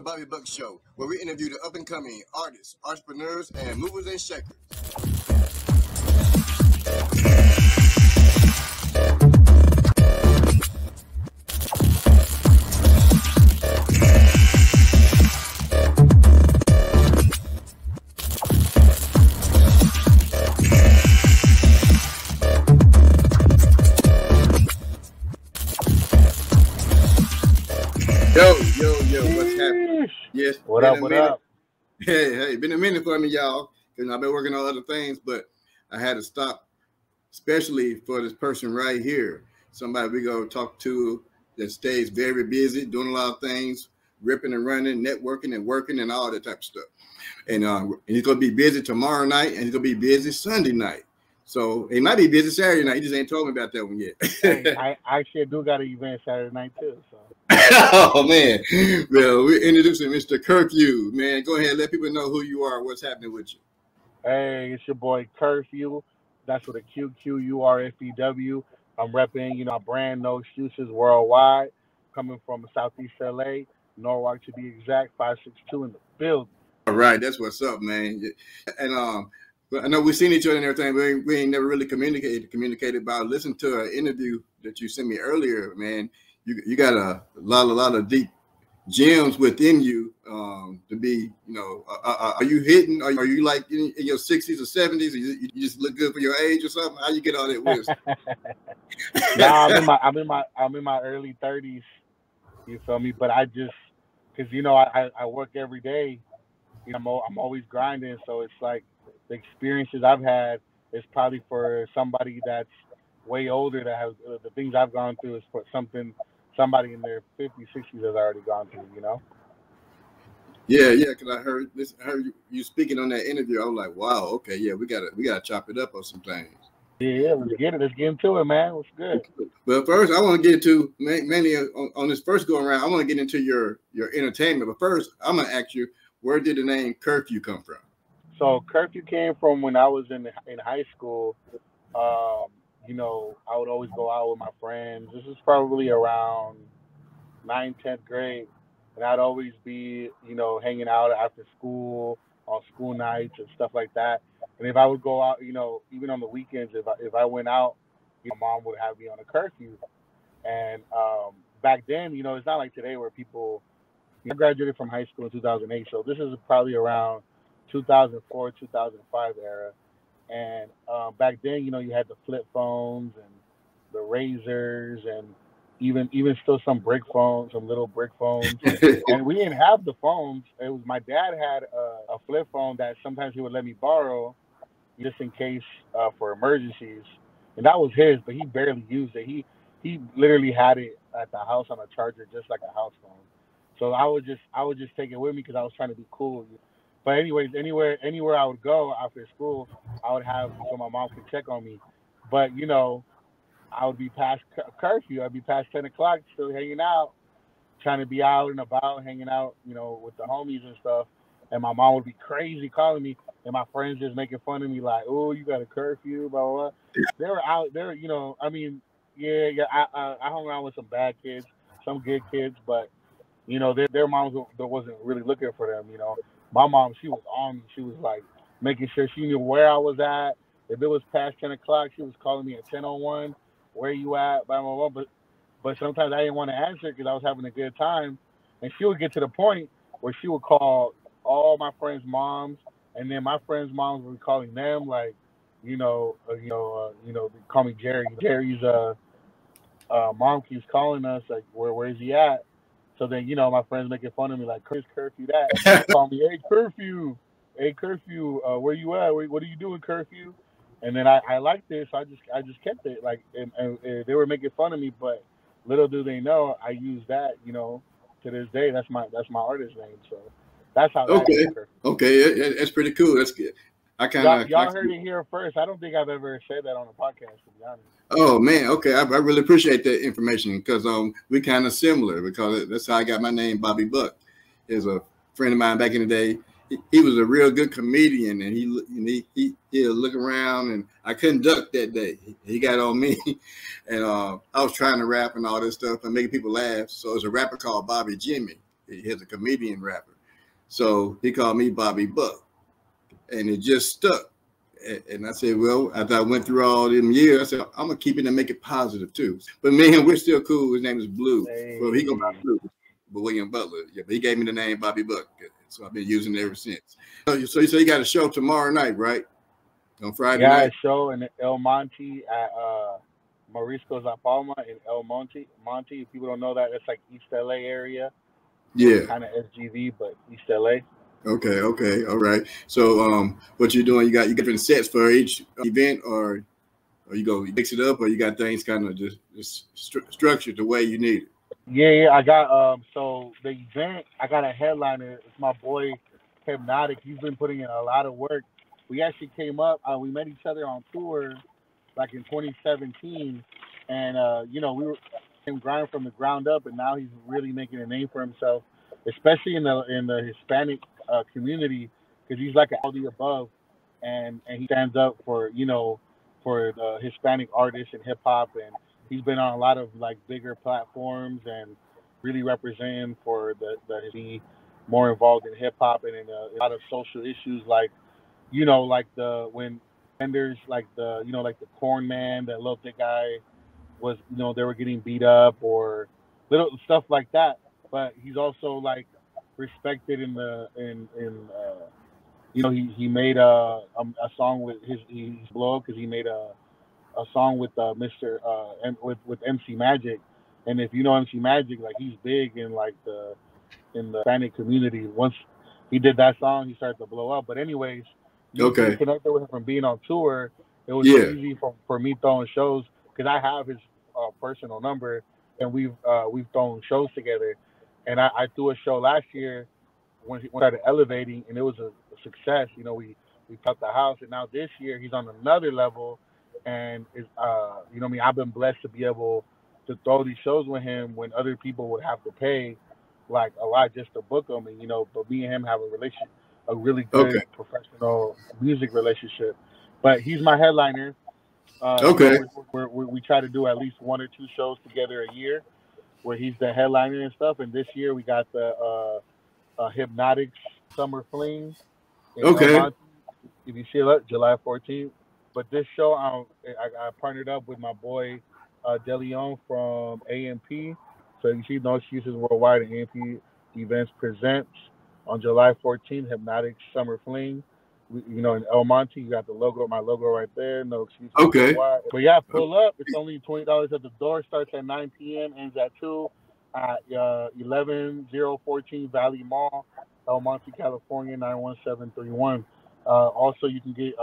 Bobby Buck Show, where we interview the up-and-coming artists, entrepreneurs, and movers and shakers. Yo, what's happening? Yes. What up? Hey, been a minute for me, y'all, because I've been working on other things, but I had to stop, especially for this person right here. Somebody we go talk to that stays very busy, doing a lot of things, ripping and running, networking and working and all that type of stuff. And he's going to be busy tomorrow night, and he's going to be busy Sunday night. So he might be busy Saturday night. He just ain't told me about that one yet. Hey, I actually do got an event Saturday night too. So. Oh man, well, we're introducing Mr. Qurfew. Man, go ahead, let people know who you are, what's happening with you. Hey, it's your boy Qurfew. That's with a QQURFEW. I'm repping, a brand, no excuses worldwide. Coming from Southeast LA, Norwalk to be exact, 562 in the building. All right, that's what's up, man. And I know we've seen each other and everything, but we ain't never really communicated about. Listen to an interview that you sent me earlier, man. You got a lot of deep gems within you to be, are you hitting? Are you like in your 60s or 70s? Or you just look good for your age or something? How you get all that wisdom? Nah, I'm in my early 30s. You feel me? But I just, because I work every day. I'm always grinding, so it's like the experiences I've had is probably for somebody that's way older that has the things I've gone through is for somebody in their 50s, 60s has already gone through, Yeah, because I heard you speaking on that interview. I was like, wow, okay, yeah, we gotta chop it up on some things. Yeah, let's get into it, man. What's good? But first, I want to get into mainly on this first go around. I want to get into your entertainment. But first, I'm gonna ask you, where did the name Qurfew come from? So Qurfew came from when I was in high school. I would always go out with my friends. This is probably around 9th, 10th grade. And I'd always be, hanging out after school, on school nights and stuff like that. And if I would go out, even on the weekends, if I went out, mom would have me on a curfew. And back then, it's not like today where people, I graduated from high school in 2008. So this is probably around 2004, 2005 era. And back then, you had the flip phones and the razors and even still some little brick phones. And we didn't have the phones. It was my dad had a flip phone that sometimes he would let me borrow just in case for emergencies. And that was his, but he barely used it. He literally had it at the house on a charger, just like a house phone. So I would just take it with me because I was trying to be cool. But anyways, anywhere I would go after school, I would have so my mom could check on me. But I would be past curfew. I'd be past 10 o'clock, still hanging out, trying to be out and about, hanging out, with the homies and stuff. And my mom would be crazy calling me, and my friends just making fun of me, like, "Oh, you got a curfew, blah blah blah." They were out there, I mean, yeah. I hung around with some bad kids, some good kids, but their moms wasn't really looking for them. My mom, she was on me. She was like making sure she knew where I was at. If it was past 10 o'clock, she was calling me at 10:01. Where you at? Blah, blah, blah. But sometimes I didn't want to answer because I was having a good time. And she would get to the point where she would call all my friends' moms, and then my friends' moms would be calling them, like, they call me Jerry. Jerry's mom keeps calling us, like, where is he at? So then, my friends making fun of me, like, Chris Qurfew that. Call me, hey, Qurfew, where you at? What are you doing, Qurfew? And then I liked it, so I just kept it. Like, and they were making fun of me, but little do they know, I use that, to this day. That's my artist name. So that's how. Okay, that's pretty cool. That's good. Y'all heard it here first. I don't think I've ever said that on a podcast, to be honest. Oh man, okay. I really appreciate that information because we kind of similar because that's how I got my name, Bobby Buck. Is a friend of mine back in the day. He was a real good comedian, and he'll look around, and I couldn't duck that day. He got on me, and I was trying to rap and all this stuff and making people laugh. So it was a rapper called Bobby Jimmy, He's a comedian rapper. So he called me Bobby Buck, and it just stuck. And I said, well, after I went through all them years, I said, I'm gonna keep it and make it positive too. But me and we're still cool. His name is Blue. Hey. Well, he go by Blue, but William Butler. Yeah, but he gave me the name Bobby Buck, so I've been using it ever since. So you got a show tomorrow night, right? On Friday Yeah, night. a show in El Monte at Morisco Zapalma in El Monte. If people don't know that, it's like East LA area. Yeah. Kind of SGV, but East LA. Okay, all right. So, what you're doing? You got different sets for each event, or you go mix it up, or you got things kind of just structured the way you need it. Yeah, I got so the event I got a headliner. It's my boy Hypnotic. He's been putting in a lot of work. We actually came up. We met each other on tour, like in 2017, and we were him grind from the ground up, and now he's really making a name for himself, especially in the Hispanic community, because he's like all the above, and he stands up for for the Hispanic artists and hip hop, and he's been on a lot of like bigger platforms and really representing for the be more involved in hip hop and in a lot of social issues like like the when vendors like like the corn man, that little thick guy was they were getting beat up or little stuff like that. But he's also like respected in the in he made a song with he's blow up because he made a song with Mr. And with MC Magic, and if you know MC Magic, like he's big in like the Hispanic community. Once he did that song, he started to blow up. But anyways, me being connected with him from being on tour, it was easy for me throwing shows because I have his personal number, and we've thrown shows together. And I threw a show last year when he started elevating, and it was a success. We cut the house, and now this year he's on another level, and is I've been blessed to be able to throw these shows with him when other people would have to pay like a lot just to book him, and but me and him have a really good professional music relationship. But he's my headliner. We try to do at least one or two shows together a year where he's the headliner and stuff. And this year we got the Hypnotics Summer Fling in El Monte. If you see it, July 14th. But this show, I partnered up with my boy DeLeon from AMP. So you see No Excuses Worldwide and AMP Events presents on July 14th, Hypnotics Summer Fling. In El Monte, you got my logo right there. No Excuses Worldwide. But yeah, pull up. It's only $20 at the door. Starts at 9 p.m. Ends at 2 at 11014 Valley Mall, El Monte, California 91731. Also, you can get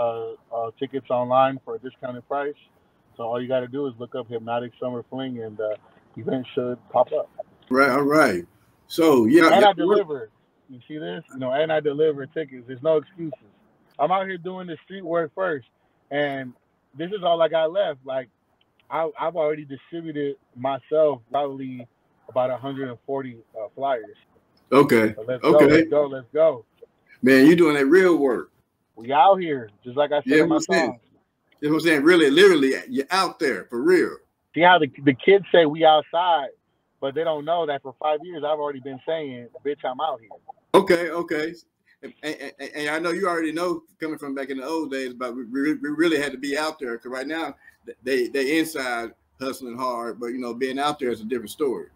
tickets online for a discounted price. So all you got to do is look up Hypnotic Summer Fling, and event should pop up. Right, all right. So yeah, and I deliver. You see this? And I deliver tickets. There's no excuses. I'm out here doing the street work first, and this is all I got left. Like I've already distributed myself probably about 140 flyers. Okay. So let's go. Man, you're doing that real work. We out here, just like I said in my song. You know what I'm saying? Really, literally, you're out there for real. See how the kids say we outside, but they don't know that for 5 years I've already been saying, "Bitch, I'm out here." Okay. And I know you already know, coming from back in the old days, but we really had to be out there, because right now they inside hustling hard, but being out there is a different story.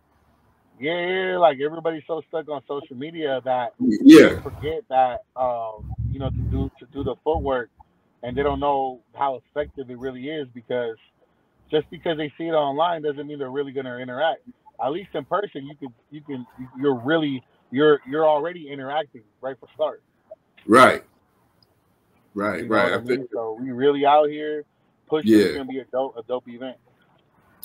Yeah, like everybody's so stuck on social media that they forget that to do the footwork, and they don't know how effective it really is, because just because they see it online doesn't mean they're really going to interact. At least in person, you're already interacting right from start. Right. I mean? So we really out here pushing. It's gonna be a dope event.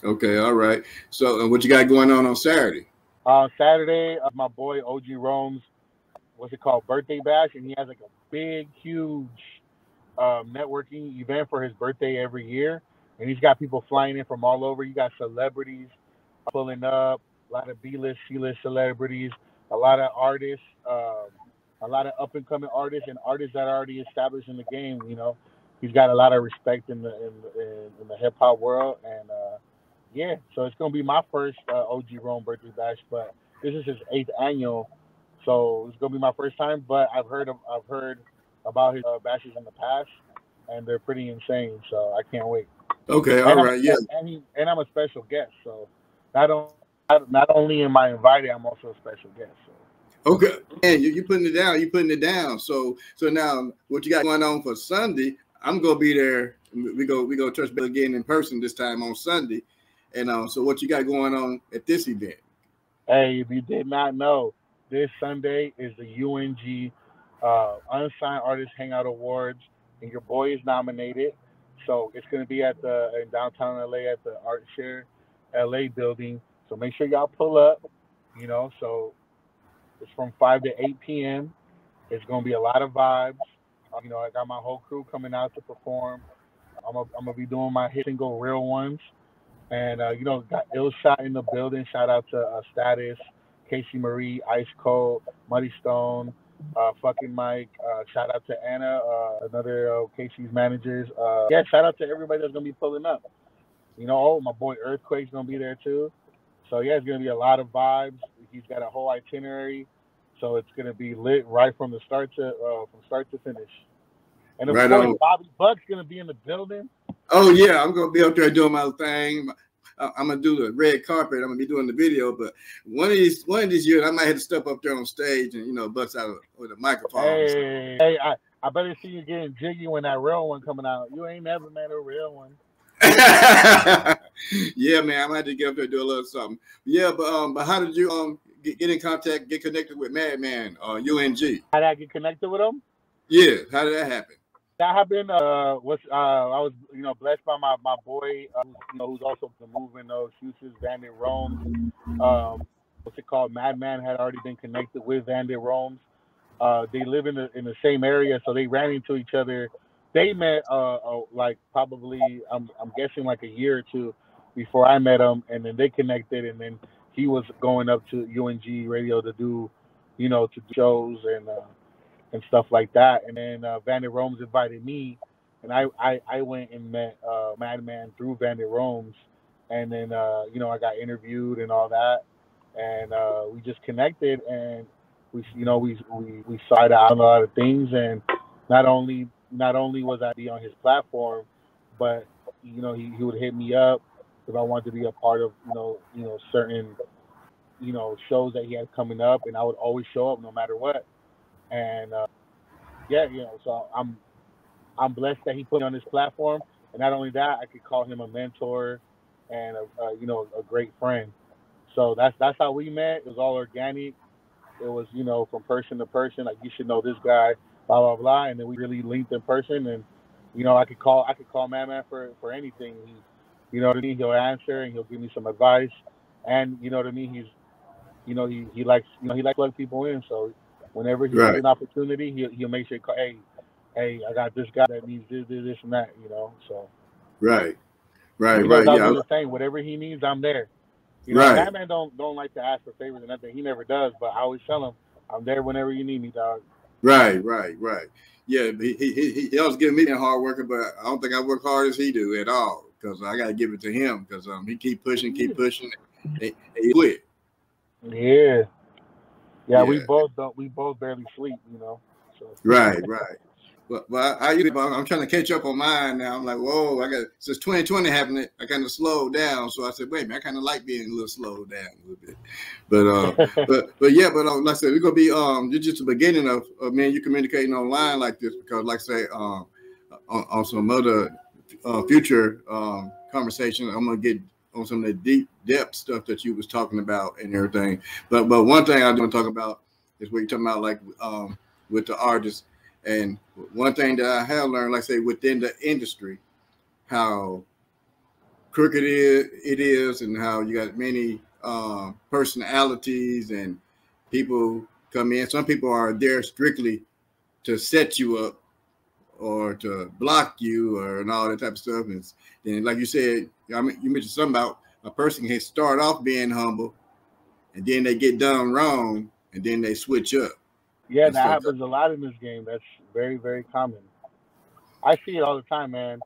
Okay, all right. So what you got going on Saturday? Saturday, my boy OG Rome's, what's it called, birthday bash, and he has like a big, huge networking event for his birthday every year, and he's got people flying in from all over. You got celebrities pulling up, a lot of B-list, C-list celebrities, a lot of artists, a lot of up-and-coming artists, and artists that are already established in the game. He's got a lot of respect in the hip-hop world, and so it's gonna be my first OG Rome birthday bash, but This is his 8th annual, so it's gonna be my first time. But I've heard about his bashes in the past, and they're pretty insane. So I can't wait. Okay, all And I'm right, yeah. and I'm a special guest. So not only not only am I invited, I'm also a special guest. So Okay, and you putting it down. You putting it down. So now, what you got going on for Sunday? I'm gonna be there. We go touch base again in person this time on Sunday. And so what you got going on at this event? hey, if you did not know, this Sunday is the UNG Unsigned Artist Hangout Awards, and your boy is nominated. So it's going to be at the in downtown LA at the Art Share LA building. So make sure y'all pull up. So it's from 5 to 8 p.m. It's going to be a lot of vibes. I got my whole crew coming out to perform. I'm gonna be doing my hit single "Real Ones." And got ill shot in the building. Shout out to Status, Casey Marie, Ice Cold, Muddy Stone, fucking Mike. Shout out to Anna, another Casey's managers. Yeah, shout out to everybody that's gonna be pulling up. My boy Earthquake's gonna be there too. So yeah, it's gonna be a lot of vibes. He's got a whole itinerary, so it's gonna be lit right from start to finish. And of Right course, on. Bobby Buck's gonna be in the building. Oh yeah, I'm gonna be up there doing my thing. I'm gonna do the red carpet. I'm gonna be doing the video, but one of these years, I might have to step up there on stage and bust out with a microphone. Hey, I better see you getting jiggy when that real one coming out. You ain't never met a real one. Yeah, man, I might have to get up there and do a little something. Yeah, but how did you get in contact, get connected with Madman UNG? How did I get connected with him? Yeah, how did that happen? That happened. I was blessed by my boy who's also the movement of Excuses, Bandit Rome's. What's it called? Madman had already been connected with Bandit Rome's. They live in the same area, so they ran into each other. They met like probably I'm guessing like a year or two before I met him, and then they connected, and then he was going up to UNG Radio to do to do shows and stuff like that. And then Bandit Rome's invited me, and I went and met Madman through Bandit Rome's, and then I got interviewed and all that, and we just connected, and we side out on a lot of things, and not only was I be on his platform, but he would hit me up if I wanted to be a part of certain shows that he had coming up, and I would always show up no matter what. And yeah, so I'm blessed that he put me on his platform, and not only that, I could call him a mentor and a great friend. So that's how we met. It was all organic. It was from person to person. Like, you should know this guy, blah blah blah, and then we really linked in person. And I could call Madman for anything. He, what I mean. He'll answer and he'll give me some advice. And what I mean. He likes to plug people in. So whenever he sees Right, an opportunity, he'll make sure he call, hey, I got this guy that needs this and that. So right, and right, right. I'll Yeah, do the same. Whatever he needs, I'm there. right. Madman don't like to ask for favors or nothing. He never does, but I always tell him I'm there whenever you need me, dog. Right, right, right. Yeah, but he always give me a hard worker, but I don't think I work hard as he do at all because I got to give it to him because he keep pushing, and he quit. Yeah, yeah. We Yeah, both don't. We both barely sleep. So right, right. But I'm trying to catch up on mine now. I'm like, whoa, I got since 2020 happened, I kind of slowed down. So I said, wait a minute, I kind of like being a little slowed down a little bit. But yeah, but like I said, we're gonna be it's just the beginning of me and you communicating online like this because, like I say, on some other future conversation, I'm gonna get on some of the deep depth stuff that you was talking about and everything. But one thing I do want to talk about is what you're talking about, like with the artists. And one thing that I have learned, like I say, within the industry, how crooked it is, and how you got many personalities and people come in. Some people are there strictly to set you up or to block you or and all that type of stuff. And then, like you said, I mean, you mentioned something about a person can start off being humble, and then they get done wrong, and then they switch up yeah, and that stuff. happens a lot in this game. That's very very common. I see it all the time, man.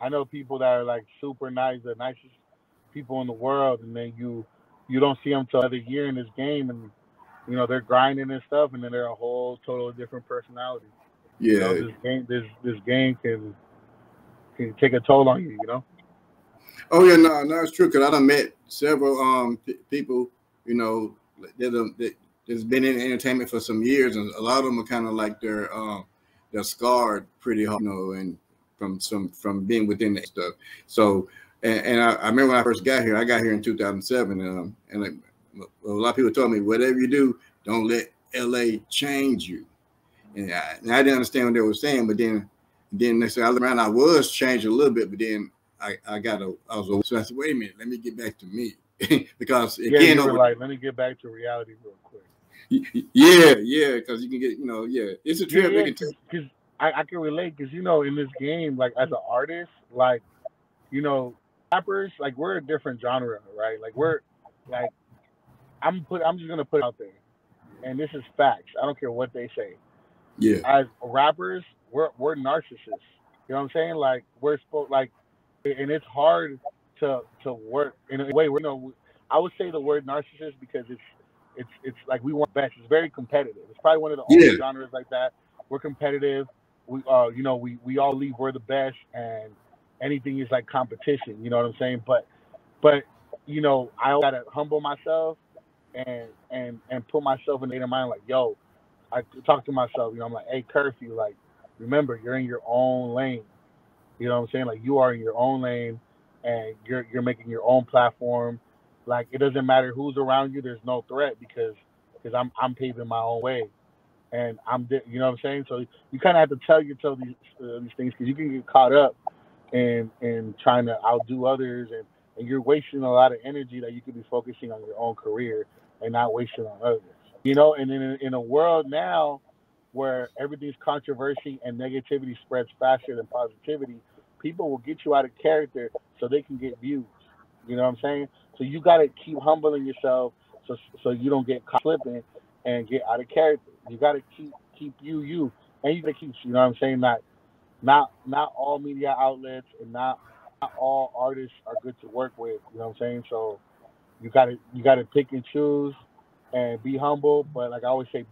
I know people that are like super nice, the nicest people in the world, and then You don't see them till another year in this game, and they're grinding and stuff, and then they're a whole total different personality. Yeah. This game can take a toll on you. Oh yeah, no, it's true. Cause I done met several people, that's been in entertainment for some years, and a lot of them are kind of like they're scarred pretty hard, and from being within that stuff. So, and I remember when I first got here. I got here in 2007, and like, a lot of people told me, whatever you do, don't let LA change you. And I didn't understand what they were saying, but then next thing I looked around, I was changed a little bit, but then I was so I said, wait a minute, let me get back to me. Because again, you were like, let me get back to reality real quick. Yeah, because you can get, it's a trip. Yeah, because I can relate, because in this game, like as an artist, like rappers, like we're a different genre, right? Like we're like I'm just gonna put it out there, and this is facts. I don't care what they say. Yeah, As rappers, we're narcissists. You know what I'm saying? Like we're supposed like, and it's hard to work in a way. I would say the word narcissist because it's like we want best. It's very competitive. It's probably one of the only yeah, genres like that. We're competitive. We all believe we're the best, and anything is like competition. You know what I'm saying? But I gotta humble myself and put myself in the mind like, yo, I talk to myself. I'm like, hey, Qurfew, like, remember, you're in your own lane. You know what I'm saying? Like, you are in your own lane, and you're making your own platform. Like, it doesn't matter who's around you. There's no threat because I'm paving my own way, and you know what I'm saying? So you kind of have to tell yourself these things, because you can get caught up in trying to outdo others, and you're wasting a lot of energy that you could be focusing on your own career and not wasting on others. And in a world now where everything's controversy and negativity spreads faster than positivity, people will get you out of character so they can get views. You know what I'm saying? So you got to keep humbling yourself so you don't get caught slipping and get out of character. You got to keep you, and you got to keep, you know what I'm saying? Not all media outlets and not all artists are good to work with. You know what I'm saying? So you gotta pick and choose and be humble. But like I always say,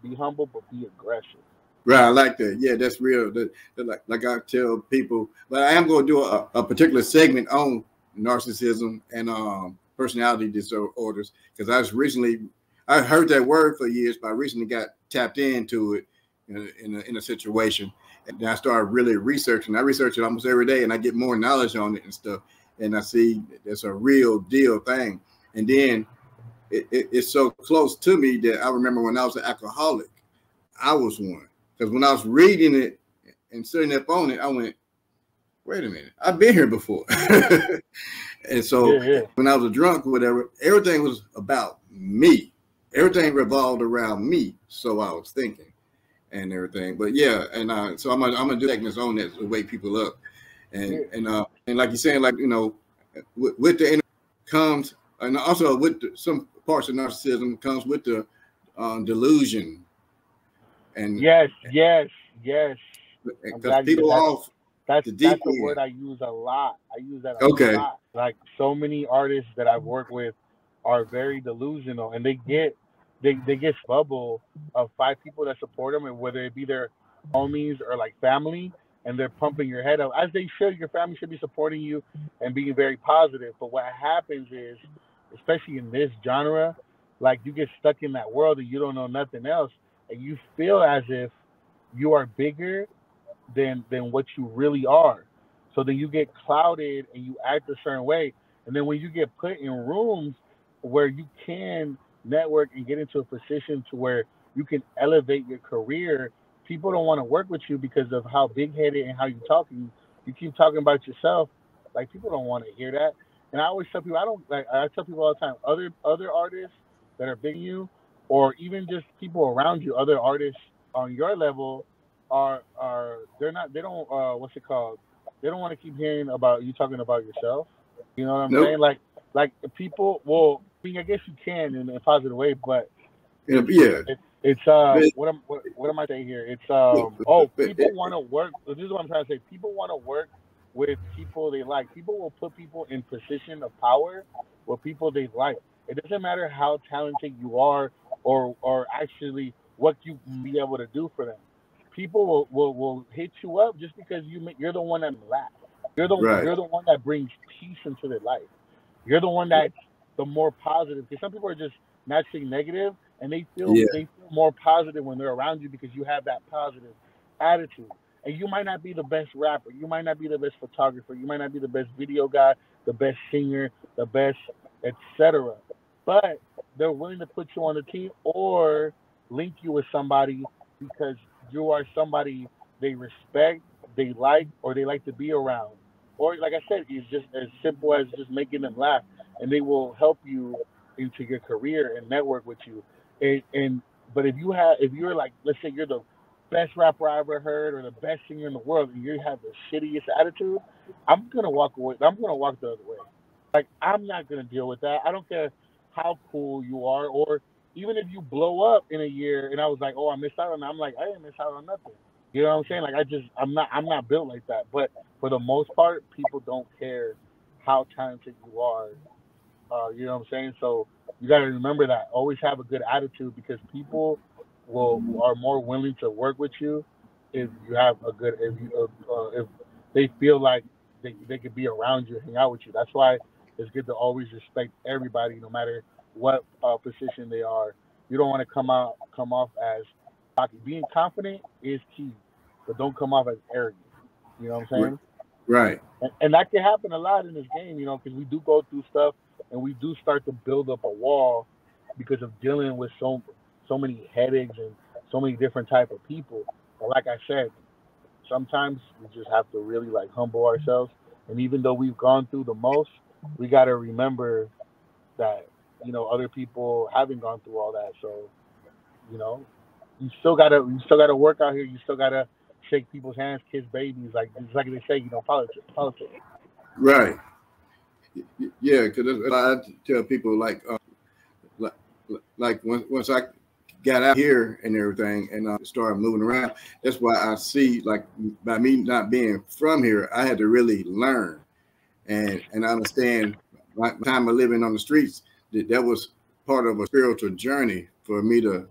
be humble but be aggressive. right. I like that. Yeah, that's real. Like I tell people, but I am going to do a particular segment on narcissism and personality disorders, because I heard that word for years, but I recently got tapped into it in a situation. And then I started really researching. I research it almost every day, and I get more knowledge on it and stuff. And I see it's a real deal thing. And then it's so close to me that I remember when I was an alcoholic, I was one. Because when I was reading it and sitting up on it, I went, wait a minute, I've been here before. And so Yeah. when I was a drunk or whatever, everything was about me. Everything revolved around me. So I was thinking and everything. But yeah, and so I'm gonna do segments on that to wake people up. And like you're saying, like, with the comes, and also with some parts of narcissism comes with the delusion. And Yes. I'm because glad you said people that. off That's the deep that's a end. word I use a lot. I use that a Okay. lot. Like so many artists that I've worked with are very delusional, and they get bubble of five people that support them, and whether it be their homies or like family, and they're pumping your head up as they should. Your family should be supporting you and being very positive. But what happens is, especially in this genre, like you get stuck in that world and you don't know nothing else, and you feel as if you are bigger than what you really are. So then you get clouded and you act a certain way. And then when you get put in rooms where you can network and get into a position to where you can elevate your career, people don't want to work with you because of how big headed and how you talking. You keep talking about yourself. Like people don't want to hear that. And I always tell people I tell people all the time, other artists that are big than you, or even just people around you, other artists on your level they don't what's it called? They don't want to keep hearing about you talking about yourself. You know what I'm Nope. saying? Like people. Well, I mean, I guess you can in a positive way, but it's Yeah. it's But, what am I saying here? It's but, people want to work. This is what I'm trying to say. People want to work with people they like. People will put people in position of power with people they like. It doesn't matter how talented you are, or actually what you be able to do for them. People will hit you up just because you're the one that laugh. Right. You're the one that brings peace into their life. You're the one that's the more positive. Because some people are just naturally negative, and Yeah. they feel more positive when they're around you because you have that positive attitude. And you might not be the best rapper, you might not be the best photographer, you might not be the best video guy, the best singer, the best, etc. But they're willing to put you on the team or link you with somebody because you are somebody they respect, they like, or they like to be around. Or like I said, it's just as simple as just making them laugh, and they will help you into your career and network with you. And but if you're like, let's say you're the best rapper I ever heard or the best singer in the world, and you have the shittiest attitude, I'm gonna walk away. I'm gonna walk the other way. Like, I'm not gonna deal with that. I don't care how cool you are, or even if you blow up in a year, and I was like, oh, I missed out on that. I'm like, I didn't miss out on nothing. You know what I'm saying? Like, I'm not built like that. But for the most part, people don't care how talented you are. You know what I'm saying? So you got to remember that. Always have a good attitude because people will are more willing to work with you if you have a good if they feel like they could be around you, hang out with you. That's why it's good to always respect everybody, no matter what position they are. You don't want to come off as cocky. Being confident is key, but don't come off as arrogant. You know what I'm saying? Right. And that can happen a lot in this game, because we do go through stuff and we do start to build up a wall because of dealing with so many headaches and so many different type of people. But like I said, sometimes we just have to really like humble ourselves. And even though we've gone through the most, we got to remember that other people haven't gone through all that. So you know, you still gotta work out here. You still gotta shake people's hands, kiss babies, like just like they say, politics. Right. Yeah, because I tell people like, once I got out here and everything and started moving around, that's why I see, like, by me not being from here, I had to really learn and understand my time of living on the streets, that was part of a spiritual journey for me to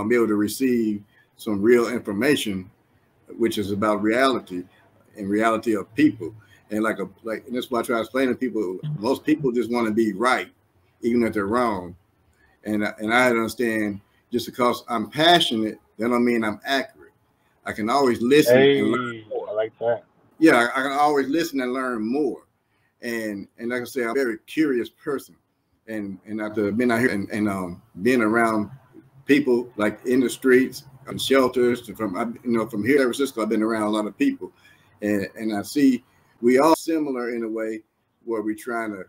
be able to receive some real information, which is about reality and reality of people. And and that's why I try to explain to people. Most people just want to be right, even if they're wrong. And I understand, just because I'm passionate, that don't mean I'm accurate. I can always listen and learn Hey, more. I like that. Yeah, I can always listen and learn more. And like I say, I'm a very curious person. And after being out here and being around people like in the streets and shelters, and from here to San Francisco, I've been around a lot of people, and I see we all similar in a way where we're trying to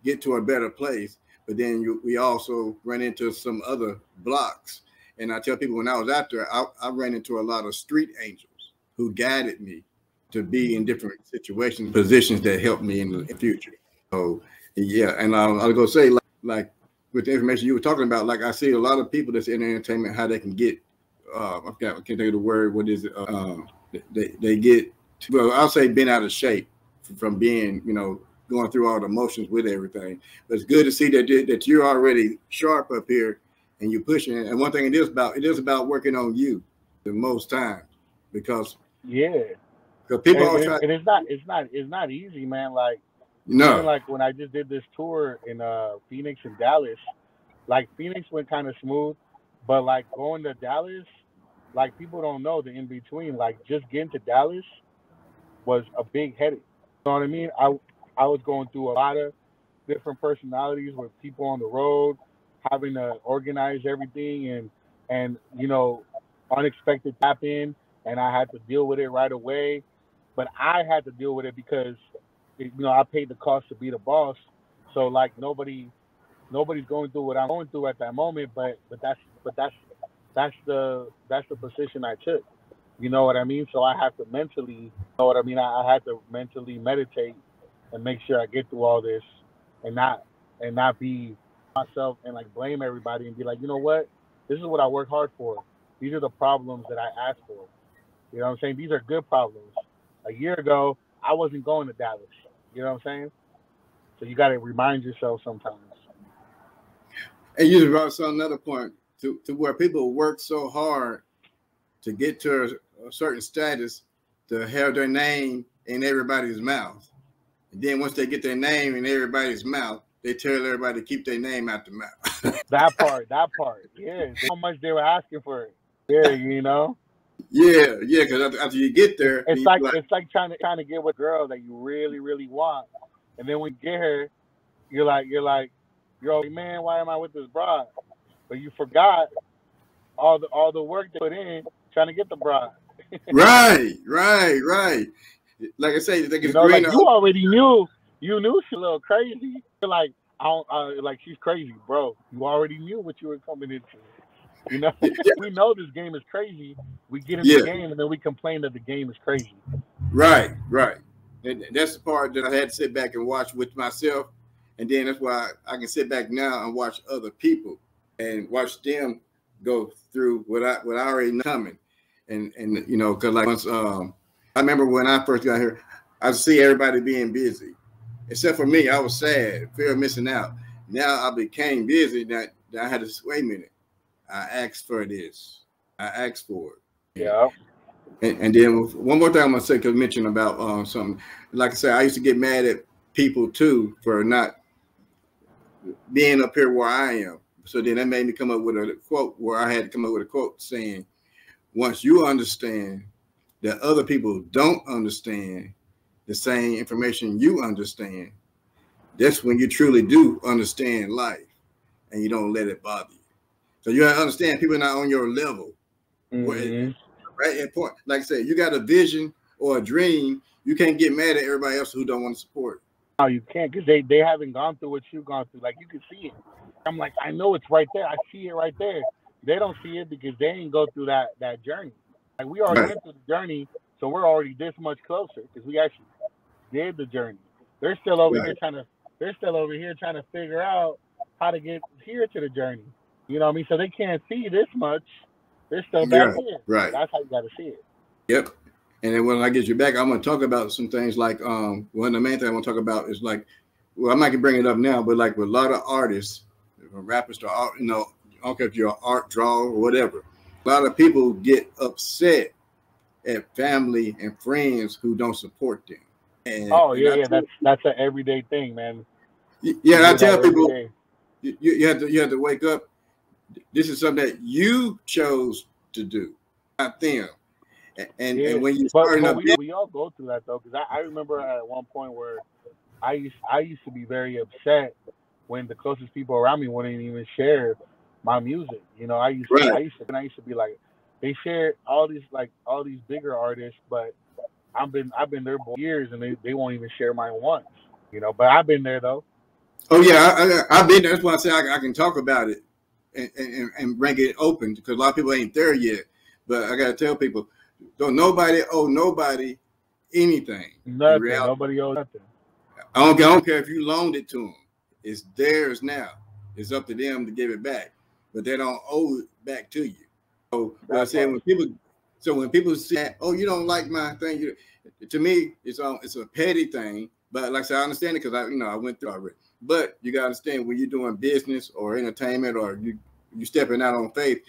get to a better place. But then we also run into some other blocks. And I tell people, when I was out there, I ran into a lot of street angels who guided me to be in different situations, positions that helped me in the future. So yeah, and I'll go say, like with the information you were talking about, like I see a lot of people that's in entertainment, how they can get I can't think of the word. What is it? They get, well, I'll say, been out of shape from being, going through all the motions with everything. But it's good to see that you're already sharp up here and you're pushing it. And one thing it is about working on you the most time, because Yeah, people always try. and it's not easy, man. Like, even No. like when I just did this tour in Phoenix and Dallas, like Phoenix went kind of smooth, but like going to Dallas, like people don't know the in between. Like just getting to Dallas was a big headache. You know what I mean? I was going through a lot of different personalities with people on the road, having to organize everything, and unexpected happen, and I had to deal with it right away. But I had to deal with it because I paid the cost to be the boss. So like nobody's going through what I'm going through at that moment, but that's the position I took. You know what I mean? So I have to mentally, you know what I mean? I had to mentally meditate and make sure I get through all this, and not be myself and like blame everybody and be like, you know what? This is what I work hard for. These are the problems that I asked for. You know what I'm saying? These are good problems. A year ago, I wasn't going to Dallas. You know what I'm saying? So you got to remind yourself sometimes. And you brought us another point to where people work so hard to get to a certain status to have their name in everybody's mouth. And then once they get their name in everybody's mouth, they tell everybody to keep their name out the mouth. That part. Yeah. How much they were asking for it. Yeah, you know? Yeah, because after you get there, It's you like like, it's like trying to get with a girl that you really, really want. And then when you get her, you're like, man, why am I with this broad? But you forgot all the work they put in trying to get the bride. right. Like I say, you think You it's know, like greener. you knew she's a little crazy. You're like, I don't, like she's crazy, bro. You already knew what you were coming into. You know, Yeah, we know this game is crazy. We get in the yeah, game and then we complain that the game is crazy. right. And that's the part that I had to sit back and watch with myself. And then that's why I can sit back now and watch other people and watch them go through what I already know coming. And you know, because like once I remember when I first got here, I see everybody being busy. Except for me, I was sad, fear of missing out. Now I became busy that I had to wait a minute. I asked for this. I asked for it. Yeah. And then one more thing I'm gonna say, because mention about something. Like I said, I used to get mad at people too for not being up here where I am. So then that made me come up with a quote where I had to come up with a quote saying, once you understand that other people don't understand the same information you understand, that's when you truly do understand life and you don't let it bother you. So you have to understand people are not on your level. Mm-hmm. Right? Important. Like I said, you got a vision or a dream, you can't get mad at everybody else who don't want to support it. No, you can't because they haven't gone through what you've gone through. Like you can see it. I'm like, I know it's right there. I see it right there. They don't see it because they didn't go through that journey. Like we already Right. went through the journey, so we're already this much closer because we actually did the journey. They're still over here Right. trying to. They're still over here trying to figure out how to get here to the journey. You know what I mean? So they can't see this much. They're still back Yeah. here. Right. That's how you got to see it. Yep. And then when I get you back, I'm going to talk about some things like one of the main things I want to talk about is like, well, I might bring it up now, but like with a lot of artists, rappers to art, you know, I don't care if you're an art drawer or whatever. A lot of people get upset at family and friends who don't support them. Oh And yeah, I yeah. tell, That's an everyday thing, man. You yeah, I hear that tell every people day. you have to wake up. This is something that you chose to do, not them. Yeah, And when you but starting up, we all go through that though, because I remember at one point where I used to be very upset when the closest people around me wouldn't even share my music. You know, right, I used to be like, they share all these bigger artists, but I've been there for years and they won't even share mine once. You know, but I've been there though. oh yeah, I've been there. That's why I say I can talk about it and bring it open because a lot of people ain't there yet. But I got to tell people, don't nobody owe nobody anything in Nothing. reality. Nobody owes nothing. I don't care if you loaned it to them. It's theirs now. It's up to them to give it back, but they don't owe it back to you. So what I That said part. when people, so when people say, "Oh, you don't like my thing," to me, it's a petty thing. But like I said, I understand it because I went through it already. But you gotta understand when you're doing business or entertainment or you stepping out on faith,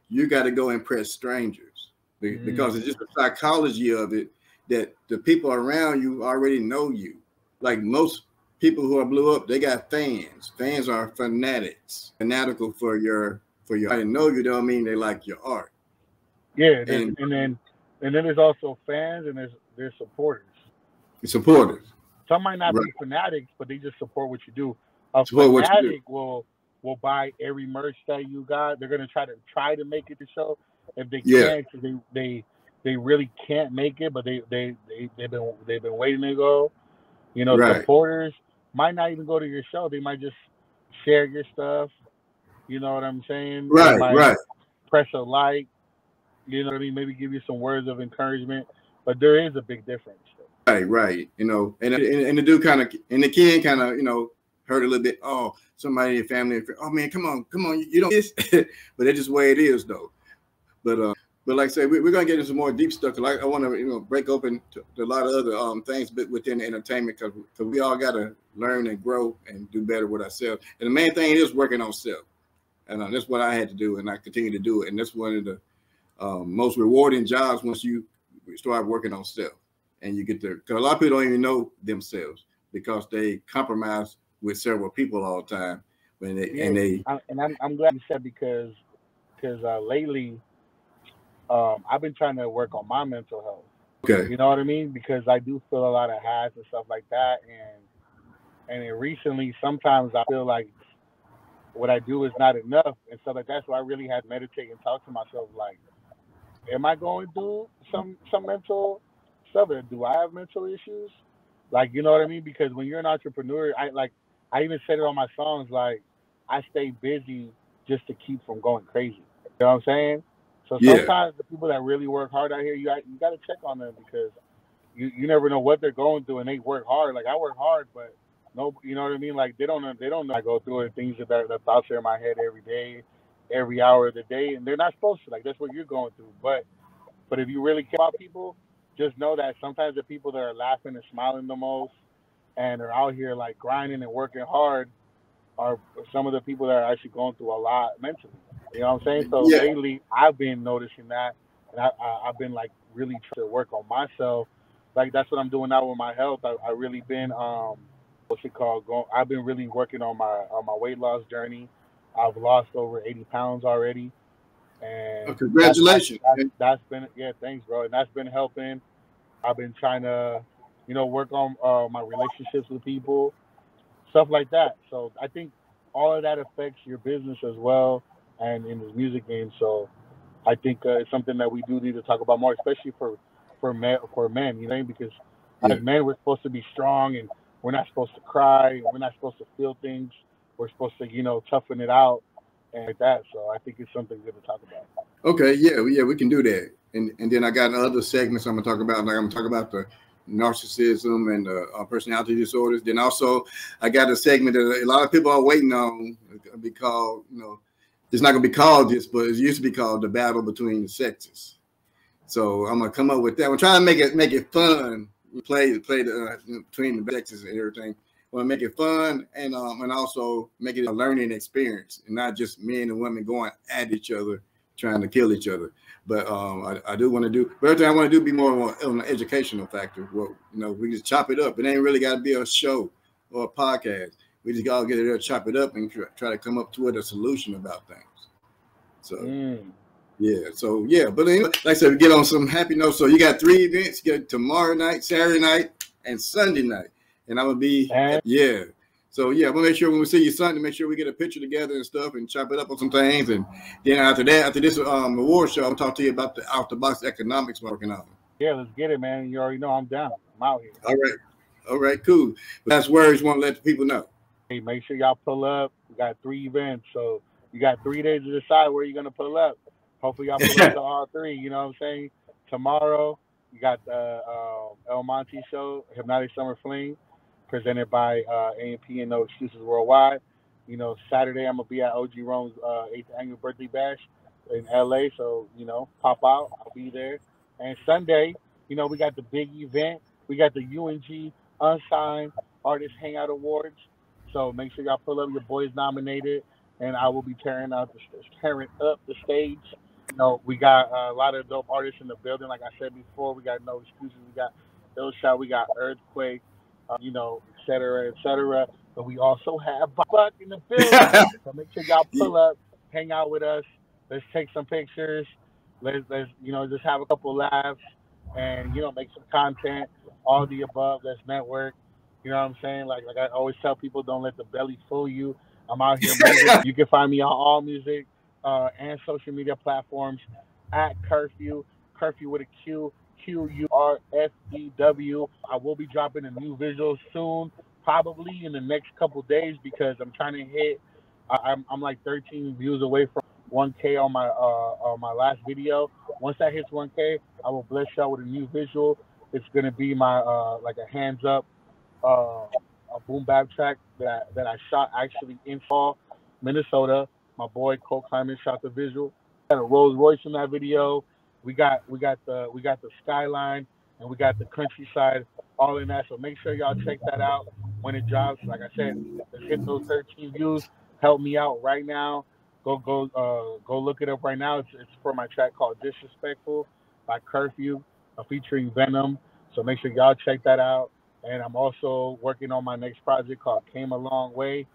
you got to go impress strangers because it's Mm. just the psychology of it that the people around you already know you. Like most people who are blew up, they got fans. Fans are fanatics, fanatical for your. I know you don't mean they like your art Yeah. and And then there's also fans and there's supporters. supporters. Some might not Right, be fanatics, but they just support what you do. A support what you do. fanatic will buy every merch that you got. They're gonna try to make it to show. If they Yeah, can't, 'cause they really can't make it, but they've been waiting to go. You know, right, supporters might not even go to your show. They might just share your stuff. You know what I'm saying? They might right. press a like. You know what I mean? Maybe give you some words of encouragement. But there is a big difference. Right. And the dude kind of and the kid kind of hurt a little bit. Oh, somebody in your family. Oh man, come on, you don't this, but that's just the way it is though. But like I said, we're gonna get into some more deep stuff. Like I want to break open to a lot of other things, but within the entertainment because we all got to learn and grow and do better with ourselves. And the main thing is working on self. And that's what I had to do, and I continue to do it. And that's one of the most rewarding jobs once you start working on self, and you get there. Because a lot of people don't even know themselves because they compromise with several people all the time. When they Yeah, and they I'm glad you said because lately I've been trying to work on my mental health. okay, You know what I mean? Because I do feel a lot of highs and stuff like that, and then recently sometimes I feel like what I do is not enough and stuff like that. So I really had to meditate and talk to myself like, am I going through some mental stuff? Or do I have mental issues? Like, you know what I mean? Because when you're an entrepreneur, I even said it on my songs, like I stay busy just to keep from going crazy. You know what I'm saying? So yeah, sometimes the people that really work hard out here, you got to check on them because you never know what they're going through, and they work hard. Like I work hard, but no, you know what I mean. Like they don't know I go through it. Things the thoughts are in my head every day, every hour of the day, and they're not supposed to. Like that's what you're going through. But if you really care about people, just know that sometimes the people that are laughing and smiling the most and are out here like grinding and working hard are some of the people that are actually going through a lot mentally. You know what I'm saying? So yeah, lately, I've been noticing that, and I've been like really trying to work on myself. Like that's what I'm doing now with my health. I really been what's it called? I've been really working on my weight loss journey. I've lost over 80 pounds already, and congratulations. that's been, yeah, thanks, bro, and that's been helping. I've been trying to, work on my relationships with people, stuff like that. So I think all of that affects your business as well, and in this music game. So I think it's something that we do need to talk about more, especially for men. You know, because Yeah. as men, we're supposed to be strong, and we're not supposed to cry, and we're not supposed to feel things. We're supposed to, toughen it out and like that. So I think it's something good to talk about. Okay, yeah, yeah, we can do that. And then I got other segments I'm gonna talk about. Like I'm gonna talk about the narcissism and personality disorders. Then also I got a segment that a lot of people are waiting on. It's gonna be called, it's not gonna be called this, but it used to be called the battle between the sexes. So I'm gonna come up with that. I'm trying to make it fun. Play the between the sexes and everything. I want to make it fun and also make it a learning experience, and not just men and women going at each other, trying to kill each other. But I do want to do. But everything I want to do be more on an educational factor. Well, we just chop it up. It ain't really got to be a show or a podcast. We just gotta get it there, chop it up, and try to come up to a solution about things. So. Yeah, so yeah, but anyway, like I said, we get on some happy notes. So you got 3 events: you got tomorrow night, Saturday night, and Sunday night. And I'm gonna be yeah. So yeah, I'm gonna make sure when we see you Sunday, make sure we get a picture together and stuff, and chop it up on some things. And then after this award show, I'll talk to you about the out the box economics we're working on. Yeah, let's get it, man. You already know I'm down. I'm out here. All right, cool. Last words you want to let the people know. Hey, make sure y'all pull up. We got 3 events, so you got 3 days to decide where you're gonna pull up. Hopefully, y'all pull up to all 3. You know what I'm saying? Tomorrow, you got the El Monte Show, Hypnotic Summer Fling, presented by A&P and No Excuses Worldwide. Saturday, I'm gonna be at OG Rome's 8th annual birthday bash in LA, so pop out. I'll be there. And Sunday, we got the big event. We got the UNG Unsigned Artist Hangout Awards. So make sure y'all pull up. Your boy's nominated, and I will be tearing up the stage. We got a lot of dope artists in the building. Like I said before, we got No Excuses. We got Illshot. We got Earthquake. Et cetera, et cetera. But we also have Buck in the building. So make sure y'all pull up, hang out with us. Let's take some pictures. Let's just have a couple laughs and make some content. All the above. Let's network. You know what I'm saying? Like I always tell people, don't let the belly fool you. I'm out here moving. You can find me on all music and social media platforms at Qurfew. Qurfew with a Q. Qurfew. I will be dropping a new visual soon, probably in the next couple days, because I'm trying to hit. I'm like 13 views away from 1K on my last video. Once that hits 1K, I will bless y'all with a new visual. It's gonna be my like a hands up a boom bap track that I shot actually in fall, Minnesota. My boy Cole Kleiman shot the visual. Got a Rolls Royce in that video. We got the skyline and we got the countryside all in that. So make sure y'all check that out when it drops. Like I said, let's hit those 13 views. Help me out right now. go look it up right now. It's for my track called Disrespectful by Qurfew, featuring Venom. So make sure y'all check that out. And I'm also working on my next project called Came a Long Way,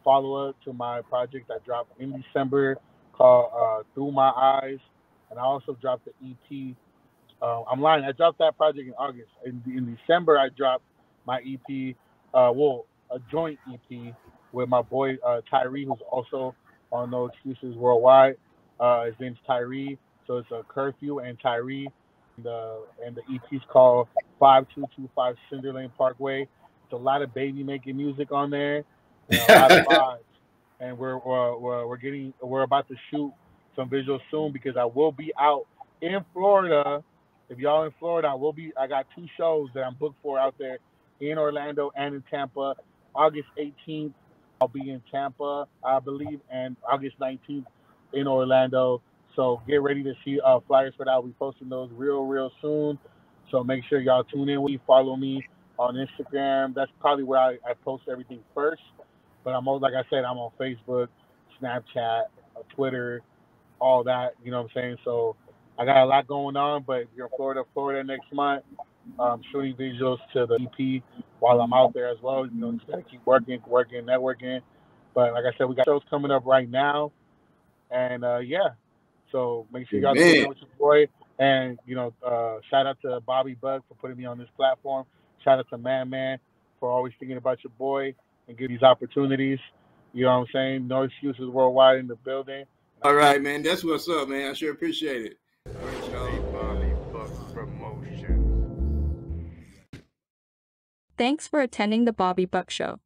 follow up to my project that dropped in December called Through My Eyes. And I also dropped the EP. I'm lying. I dropped that project in August. In December, I dropped my EP. A joint EP with my boy Tyree, who's also on No Excuses Worldwide. His name's Tyree, so it's a Curfew and Tyree, and the EP's called 5225 Cinder Lane Parkway. It's a lot of baby making music on there, and a lot of vibes. And we're about to shoot some visuals soon because I will be out in Florida. If y'all in Florida, I got two shows that I'm booked for out there in Orlando and in Tampa. August 18th, I'll be in Tampa, I believe, and August 19th in Orlando. So get ready to see flyers for that. I'll be posting those real soon. So make sure y'all tune in. Follow me on Instagram. That's probably where I post everything first. But like I said, I'm on Facebook, Snapchat, Twitter, all that. You know what I'm saying? So I got a lot going on. But if you're in Florida next month, shooting visuals to the EP while I'm out there as well. You know, just gotta keep working, networking. But like I said, we got shows coming up right now, and yeah. So make sure y'all tune in Man, with your boy, and shout out to Bobby Buck for putting me on this platform. Shout out to Man for always thinking about your boy and give these opportunities. You know what I'm saying? No excuses worldwide in the building. all right, man. That's what's up, man. I sure appreciate it. All right, y'all. Thanks for attending the Bobby Buck Show.